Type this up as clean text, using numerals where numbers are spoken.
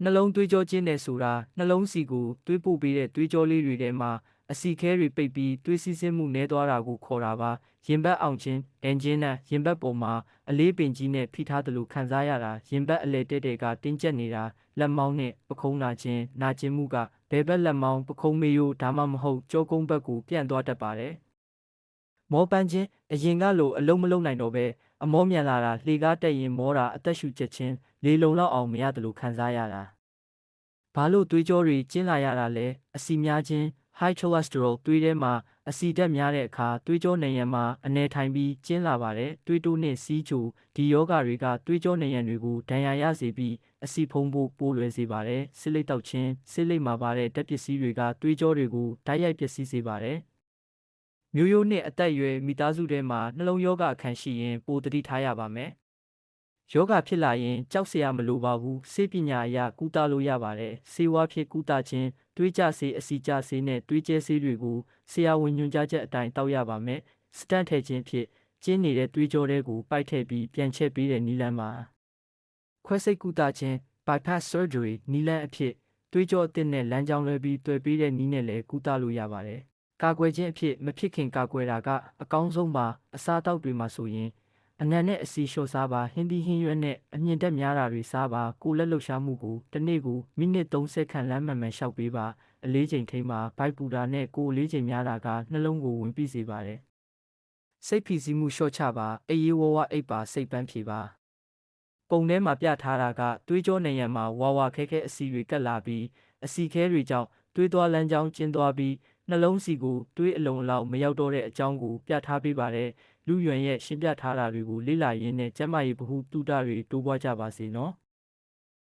နှလုံးသွေးကြောကျဉ်းတယ်ဆိုတာနှလုံးစီကိုသွေးပို့ပေးတဲ့သွေးကြောလေးတွေထဲမှာအဆီခဲတွေပိတ်ပြီးသွေးစီးဆင်းမှုနည်းသွားတာကိုခေါ်တာပါရင်ဘတ်အောင်ခြင်းဒန်ကျင်းနဲ့ရင်ဘတ်ပေါ်မှာအလေးပင်ကြီးနဲ့ဖိထားသလိုခံစားရတာရင်ဘတ်အလဲတဲ့ကတင်းကျပ်နေတာလက်မောင်းနဲ့ပခုံးနာခြင်းမှုကဘယ်ဘက်လက်မောင်းပခုံးမေယိုဒါမှမဟုတ်ကြောကုန်းဘက်ကိုပြန့်သွားတတ်ပါတယ်မောပန်းခြင်းအရင်ကလိုအလုံးမလုံးနိုင်တော့ပဲအမောမြန်လာတာလှေကားတက်ရင်မောတာအသက်ရှူချက်ခြင်းလေလုံလောက်အောင်မရတယ်လို့ခံစားရတာဘာလို့သွေးကြောတွေကျဉ်းလာရတာလဲအဆီများခြင်း high cholesterol သွေးထဲမှာအဆီဓာတ်များတဲ့အခါသွေးကြောနံရံမှာအနေထိုင်ပြီးကျဉ်းလာပါတယ်သွေးတိုးနဲ့စီးချိုဒီယောဂတွေကသွေးကြောနံရံတွေကိုဒဏ်ရာရစေပြီးအဆီဖုံးဖို့ပိုးလွယ်စေပါတယ်ဆေးလိပ်တောက်ခြင်းဆေးလိပ်မှာပါတဲ့ဓာတ်ပစ္စည်းတွေကသွေးကြောတွေကိုဓာတ်ရိုက်ပျက်စီးစေပါတယ်မျိုးရိုးနဲ့အသက်အရွယ်မိသားစုထဲမှာနှလုံးရောဂါအခန့်ရှိရင်ပိုသတိထားရပါမယ်ယောဂဖြစ်လာရင်ကြောက်စရာမလိုပါဘူးဆေးပညာအရကုသလို့ရပါတယ်ဆေးဝါးဖြစ်ကုသခြင်းသွေးကြဆေးအဆီကြဆေးနဲ့သွေးကျဲဆေးတွေကိုဆရာဝန်ညွှန်ကြားချက်အတိုင်းတောက်ရပါမယ်စတန့်ထည့်ခြင်းဖြစ်ကျင်းနေတဲ့သွေးကြောတွေကိုပိုက်ထည့်ပြီးပြန်ချက်ပေးတဲ့နည်းလမ်းမှာခွဲစိတ်ကုသခြင်း bypass surgery နည်းလမ်းအဖြစ်သွေးကြောအသစ်နဲ့လမ်းကြောင်းလွှဲပြီးတွေ့ပေးတဲ့နည်းနဲ့လည်းကုသလို့ရပါတယ်ကာကွယ်ခြင်းအဖြစ်မဖြစ်ခင်ကာကွယ်တာကအကောင်းဆုံးပါအစားအသောက်တွေမှာဆိုရင်အနံနဲ့အဆီလျှော့စားပါဟင်းသီးဟင်းရွက်နဲ့အမြင့်တက်များတာတွေစားပါကိုလက်လှုပ်ရှားမှုကိုတစ်နေ့ကိုမိနစ်30ခန့်လမ်းမှန်ရှောက်ပေးပါအလေးချိန်ထိန်းပါဘိုက်ပူတာနဲ့ကိုအလေးချိန်များတာကနှလုံးကိုဝင်ပြီးစေပါတယ်စိတ်ဖိစီးမှုလျှော့ချပါအေးဝဝအိပ်ပါစိတ်ပန်းဖြေပါပုံထဲမှာပြထားတာကသွေးကြောနံရံမှာဝါခဲအဆီတွေကတ်လာပြီးအဆီခဲတွေကြောင့်သွေးသွားလမ်းကြောင်းကျဉ်းသွားပြီးနှလုံးစီကိုသွေးအလုံးအလောက်မရောက်တော့တဲ့အကြောင်းကိုပြထားပေးပါတယ်လူရွံရဲ့ရှင်းပြထားတာတွေကိုလေ့လာရင်းနဲ့ကျန်းမာရေးဗဟုသုတတွေတိုးပွားကြပါစေနော်